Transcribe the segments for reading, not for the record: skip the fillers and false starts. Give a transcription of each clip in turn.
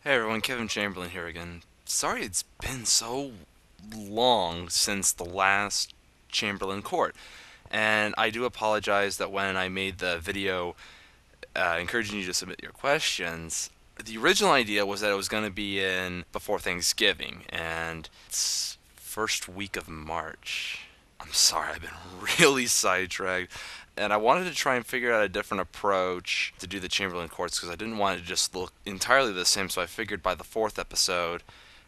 Hey everyone, Kevin Chamberlain here again. Sorry it's been so long since the last Chamberlain Court. And I do apologize that when I made the video encouraging you to submit your questions, the original idea was that it was going to be in before Thanksgiving, and it's first week of March. I'm sorry, I've been really sidetracked. And I wanted to try and figure out a different approach to do the Chamberlain Courts because I didn't want it to just look entirely the same. So I figured by the fourth episode,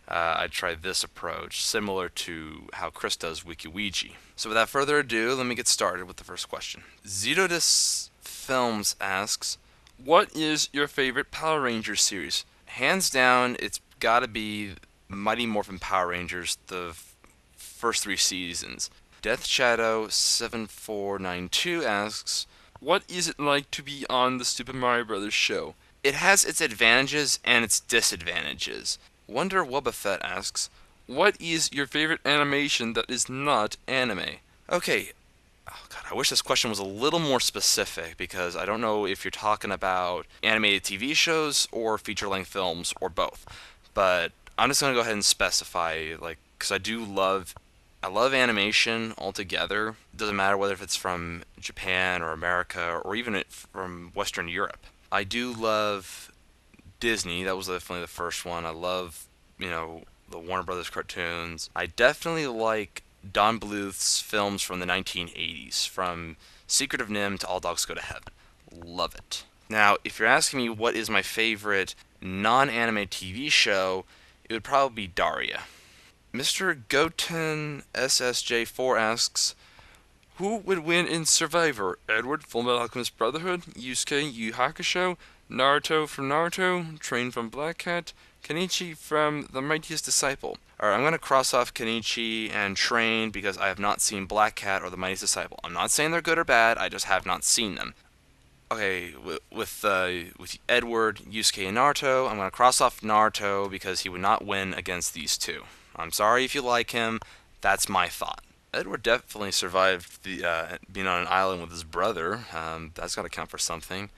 I'd try this approach, similar to how Chris does WikiWiki. So without further ado, let me get started with the first question. Zitodis Films asks, what is your favorite Power Rangers series? Hands down, it's gotta be Mighty Morphin Power Rangers, the first three seasons. Death Shadow 7492 asks, what is it like to be on the Super Mario Brothers show? It has its advantages and its disadvantages. Wonder Wobbuffet asks, what is your favorite animation that is not anime? Okay, oh god, I wish this question was a little more specific because I don't know if you're talking about animated TV shows or feature-length films or both. But I'm just gonna go ahead and specify, because I love animation altogether. It doesn't matter whether if it's from Japan or America or even from Western Europe. I do love Disney. That was definitely the first one. I love, the Warner Brothers cartoons. I definitely like Don Bluth's films from the 1980s, from Secret of Nim to All Dogs Go to Heaven. Love it. Now, if you're asking me what is my favorite non-anime TV show, it would probably be Daria. Mr. Goten SSJ4 asks, who would win in Survivor? Edward, Fullmetal Alchemist Brotherhood, Yusuke, Yu Hakusho, Naruto from Naruto, Train from Black Cat, Kenichi from The Mightiest Disciple. Alright, I'm going to cross off Kenichi and Train because I have not seen Black Cat or The Mightiest Disciple. I'm not saying they're good or bad, I just have not seen them. Okay, with Edward, Yusuke, and Naruto, I'm going to cross off Naruto because he would not win against these two. I'm sorry if you like him, that's my thought. Edward definitely survived the being on an island with his brother. That's got to count for something.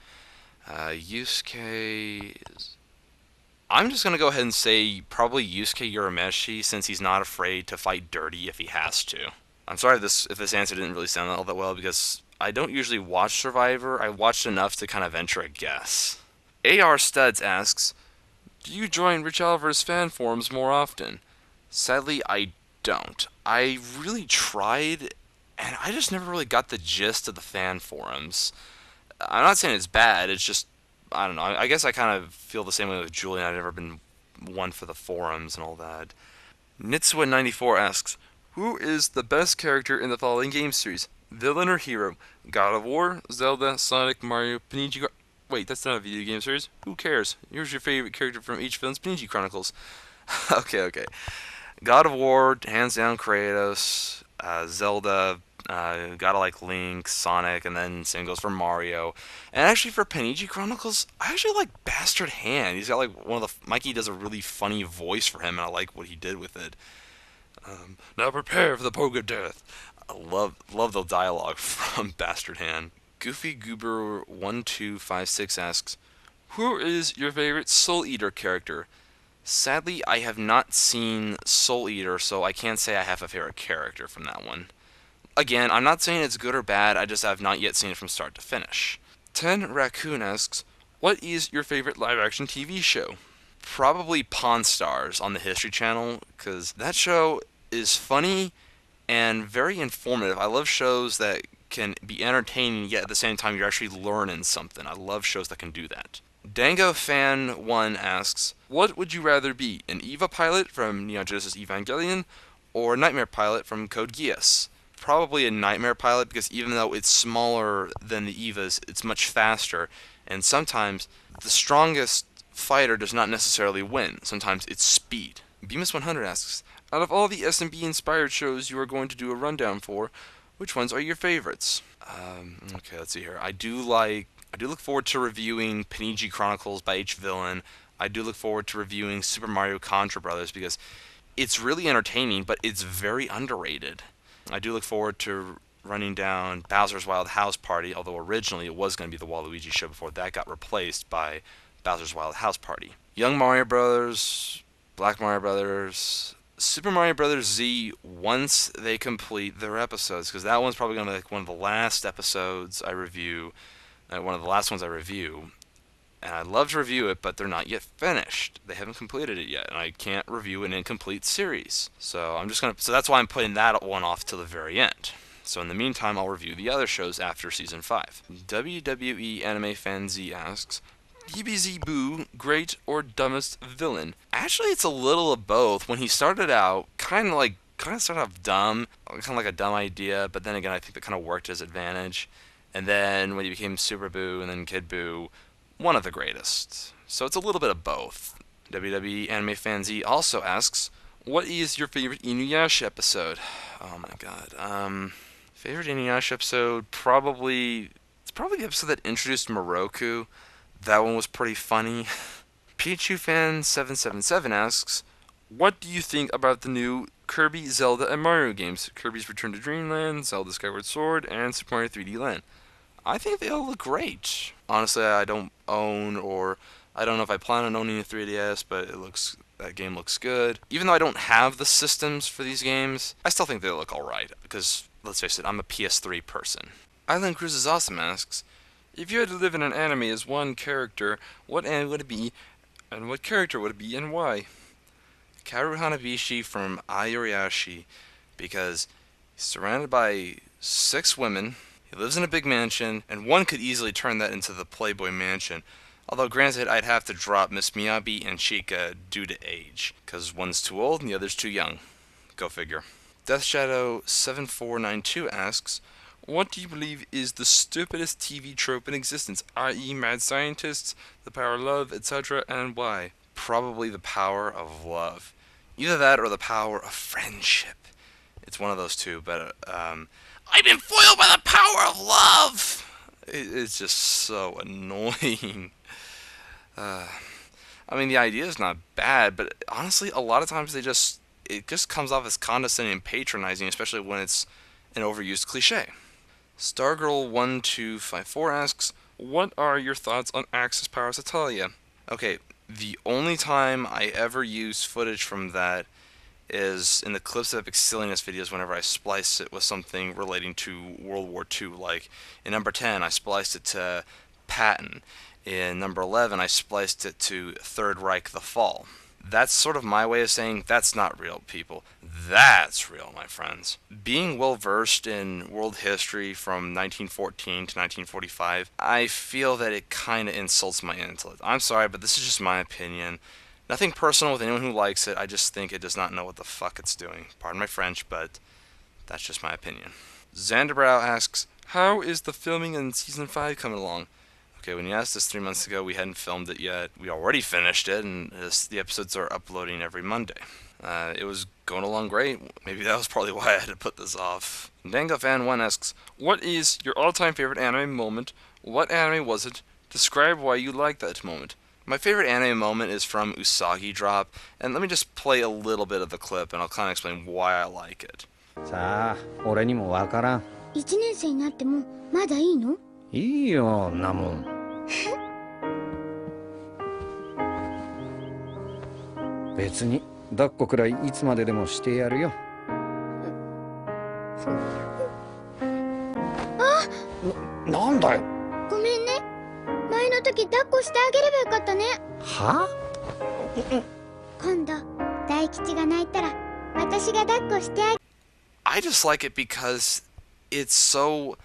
Yusuke is... I'm just going to go ahead and say probably Yusuke Urameshi since he's not afraid to fight dirty if he has to. I'm sorry if this answer didn't really sound all that well because I don't usually watch Survivor. I watched enough to kind of venture a guess. AR Studs asks, do you join Rich Oliver's fan forums more often? Sadly, I don't. I really tried, and I just never really got the gist of the fan forums. I'm not saying it's bad, it's just, I don't know. I guess I kind of feel the same way with Julian. I've never been one for the forums and all that. Nitsuwa94 asks, who is the best character in the following game series? Villain or hero? God of War, Zelda, Sonic, Mario, Panigi... Wait, that's not a video game series. Who cares? Here's your favorite character from each film's Panigi Chronicles. Okay. God of War, hands down Kratos, Zelda, gotta like Link, Sonic, and then same goes for Mario. And actually for Panigi Chronicles, I actually like Bastard Hand. He's got like Mikey does a really funny voice for him, and I like what he did with it. Now prepare for the poke of death. I love the dialogue from Bastard Hand. Goofy Goober 1256 asks, who is your favorite Soul Eater character? Sadly, I have not seen Soul Eater, so I can't say I have a favorite character from that one. Again, I'm not saying it's good or bad, I just have not yet seen it from start to finish. 10 Raccoon asks, what is your favorite live-action TV show? Probably Pawn Stars on the History Channel, because that show is funny and very informative. I love shows that can be entertaining, yet at the same time you're actually learning something. I love shows that can do that. Dango Fan 1 asks, what would you rather be, an EVA pilot from Neon Genesis Evangelion, or a Nightmare pilot from Code Geass? Probably a Nightmare pilot because even though it's smaller than the EVAs, it's much faster, and sometimes the strongest fighter does not necessarily win. Sometimes it's speed. Bemis 100 asks, out of all the S&B inspired shows you are going to do a rundown for, which ones are your favorites? Okay, let's see here. I do look forward to reviewing Panigi Chronicles by H. Villain. I do look forward to reviewing Super Mario Contra Brothers because it's really entertaining, but it's very underrated. I do look forward to running down Bowser's Wild House Party, although originally it was going to be the Waluigi show before that got replaced by Bowser's Wild House Party. Young Mario Brothers, Black Mario Brothers, Super Mario Brothers Z once they complete their episodes, because that one's probably going to be like one of the last episodes I review, one of the last ones I review. And I'd love to review it, but they're not yet finished. They haven't completed it yet, and I can't review an incomplete series. So that's why I'm putting that one off till the very end. So in the meantime, I'll review the other shows after season 5. WWE Anime Fan Z asks, DBZ Boo, great or dumbest villain? Actually, it's a little of both. When he started out, kind of started off dumb, kind of like a dumb idea, but then again, I think that kind of worked to his advantage. And then when he became Super Boo and then Kid Boo, one of the greatest. So it's a little bit of both. WWE Anime Fan Z also asks, what is your favorite Inuyasha episode? Oh my god. Favorite Inuyasha episode? It's probably the episode that introduced Moroku. That one was pretty funny. Pichu Fan 777 asks, what do you think about the new Kirby, Zelda, and Mario games? Kirby's Return to Dreamland, Zelda Skyward Sword, and Super Mario 3D Land. I think they all look great. Honestly, I don't know if I plan on owning a 3DS, but that game looks good. Even though I don't have the systems for these games, I still think they look alright, because, let's face it, I'm a PS3 person. Island Cruise is Awesome asks, if you had to live in an anime as one character, what anime would it be, and what character would it be, and why? Kaoru Hanabishi from Ayoriashi, because he's surrounded by 6 women. He lives in a big mansion, and one could easily turn that into the Playboy Mansion. Although granted, I'd have to drop Miss Miyabi and Chica due to age, because one's too old and the other's too young. Go figure. Death Shadow 7492 asks, what do you believe is the stupidest TV trope in existence, i.e. mad scientists, the power of love, etc., and why? Probably the power of love. Either that or the power of friendship. It's one of those two, but I've been foiled by the power of love! It's just so annoying. I mean, the idea is not bad, but honestly, a lot of times it just comes off as condescending and patronizing, especially when it's an overused cliche. Stargirl1254 asks, what are your thoughts on Axis Powers Italia? Okay, the only time I ever use footage from that is in the Clips of Epic Silliness videos whenever I splice it with something relating to World War II. Like, in number 10, I spliced it to Patton. In number 11, I spliced it to Third Reich The Fall. That's sort of my way of saying that's not real, people. That's real, my friends. Being well versed in world history from 1914 to 1945, I feel that it kind of insults my intellect. I'm sorry, but this is just my opinion. Nothing personal with anyone who likes it, I just think it does not know what the fuck it's doing. Pardon my French, but that's just my opinion. Zanderbrow asks, how is the filming in Season 5 coming along? Okay, when you asked us 3 months ago, we hadn't filmed it yet. We already finished it, and the episodes are uploading every Monday. It was going along great. Maybe that was probably why I had to put this off. DangoFan1 asks, what is your all-time favorite anime moment? What anime was it? Describe why you like that moment. My favorite anime moment is from Usagi Drop, and let me just play a little bit of the clip, and I'll kind of explain why I like it. さあ、俺にもわからん。1年生になってもまだいいの？いいよ、なもん。別に抱っこくらいいつまででもしてやるよ。なんだよ。ごめんね。前の時抱っこしてあげればよかったね。は？今度大吉が泣いたら私が抱っこしてあげ。I just like it because it's so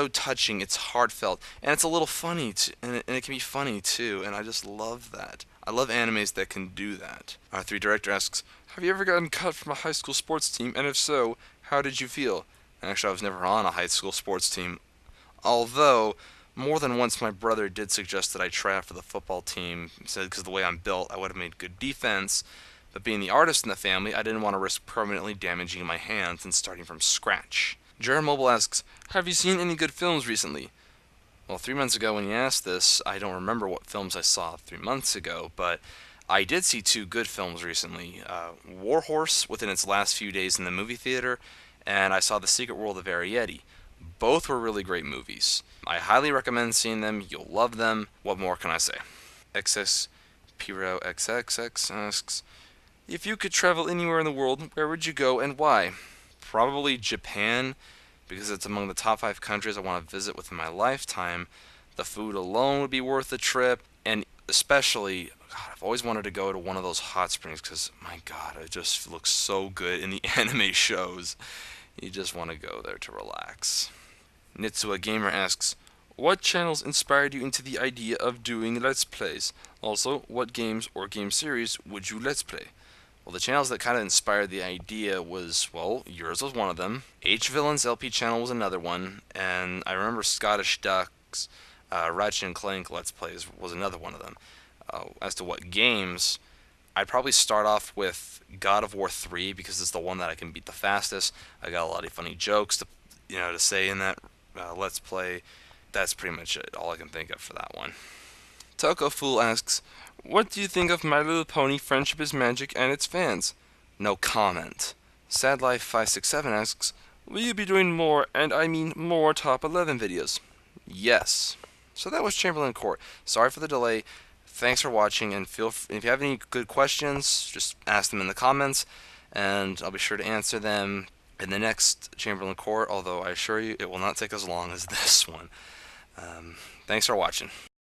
touching, it's heartfelt, and it's a little funny, and it can be funny too, and I just love that. I love animes that can do that. Our 3 director asks, have you ever gotten cut from a high school sports team, and if so, how did you feel? Actually, I was never on a high school sports team, although more than once my brother did suggest that I try out for the football team. He said because of the way I'm built, I would have made good defense, but being the artist in the family, I didn't want to risk permanently damaging my hands and starting from scratch. Jared Mobile asks, have you seen any good films recently? Well, 3 months ago when you asked this, I don't remember what films I saw 3 months ago, but I did see 2 good films recently. Warhorse, within its last few days in the movie theater, and I saw The Secret World of Arietti. Both were really great movies. I highly recommend seeing them. You'll love them. What more can I say? XX Piro XXX asks, if you could travel anywhere in the world, where would you go and why? Probably Japan, because it's among the top 5 countries I want to visit within my lifetime. The food alone would be worth the trip, and especially, God, I've always wanted to go to one of those hot springs because, my God, it just looks so good in the anime shows. You just want to go there to relax. Nitsua Gamer asks, what channels inspired you into the idea of doing Let's Plays? Also, what games or game series would you Let's Play? Well, the channels that kind of inspired the idea was, well, yours was one of them. H Villains LP channel was another one, and I remember Scottish Ducks, Ratchet and Clank Let's Plays was another one of them. As to what games, I'd probably start off with God of War 3 because it's the one that I can beat the fastest. I got a lot of funny jokes to say in that Let's Play. That's pretty much it. All I can think of for that one. Toko Fool asks, what do you think of My Little Pony Friendship is Magic and its fans? No comment. Sad Life 567 asks, will you be doing more, and I mean more top 11 videos? Yes. So that was Chamberlain Court. Sorry for the delay. Thanks for watching, and if you have any good questions, just ask them in the comments, and I'll be sure to answer them in the next Chamberlain Court, although I assure you it will not take as long as this one. Thanks for watching.